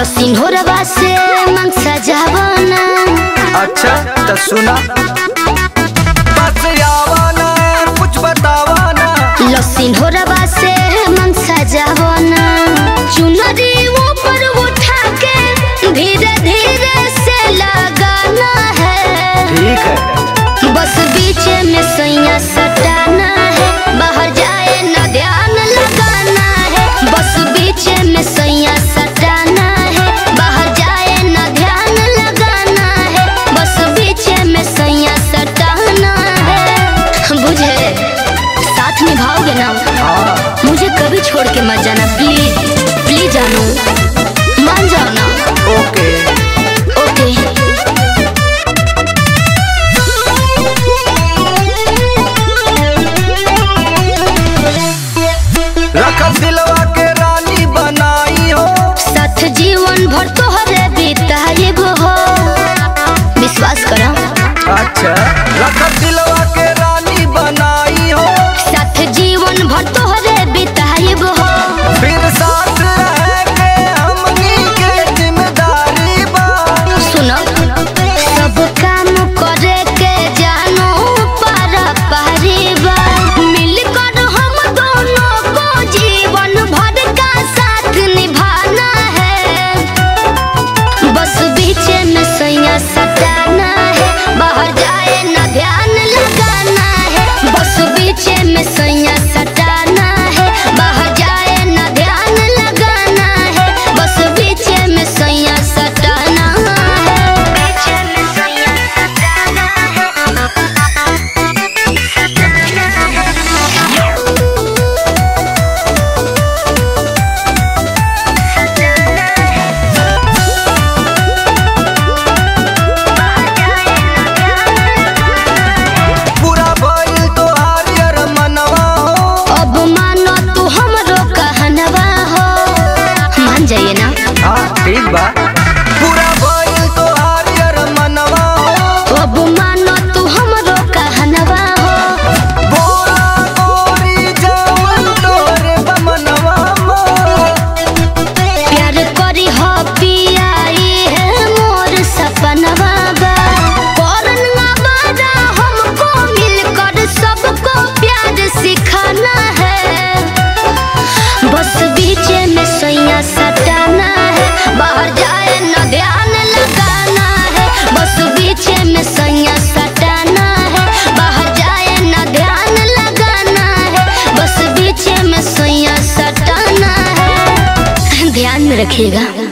सिंहोरवा से मन सजावना। अच्छा तो सुना बस आवाना कुछ बतावाना। लो सिंहोरवा से मन सजावना। चुनरी ऊपर उठा के धीरे धीरे से लगाना है। ठीक है। बस बीच में सैया सटाना है। बाहर जाए ना ध्यान लगाना है। बस बीच में सैया सटाना है। बाहर जाए ना ध्यान लगाना है। बस बीच में सैया सटाना है। बुझे साथ निभाओगे ना? हाँ। मुझे कभी छोड़ के मत जाना प्लीज प्लीज जानू मान जाओ ना। ओके ओके। रखब दिलवा के रानी बनाई हो। साथ जीवन भर तोहरे बिताएब हो। विश्वास करो। अच्छा रखब दिलवा के रानी बनाई हो। साथ जीवन भर तोहरे बिताएब हो। फिर साथ रह के हमनी के जिम्मेदारी बा। सुनो सब काम करे के जानो पारा पारीबा। मिलकर हम दोनों को जीवन भर का साथ निभाना है। बस बीच में सैया सटाना है। बाहर जाए ना ध्यान लगाना है। बस बीच में सैया सटाना है। बाहर जाए ना ध्यान लगाना है। बस बीच में सैया सटाना है। बीच में सैया सटाना पूरा भइल तोहार यार मनवा हो। अब मानो तू हमरो कहनवा हो। मान जाइए ना। हाँ ठीक बा। पूरा भइल तोहार यार मनवा हो। अब मानो तू हमरो कहनवा हो। बोला गोरी जवन तोरे बमनवा मोर। प्यार करी हो पियाई है मोर सपनवा बा। करना बारा हमको मिलकर सबको प्यार सिखाना है। बस बीच में सैया सटाना है। बाहर जाए ना ध्यान लगाना है। बस बीच में सैया सटाना है। बाहर जाए ना ध्यान लगाना है। बस बीच में सैया सटाना है। ध्यान में रखिएगा।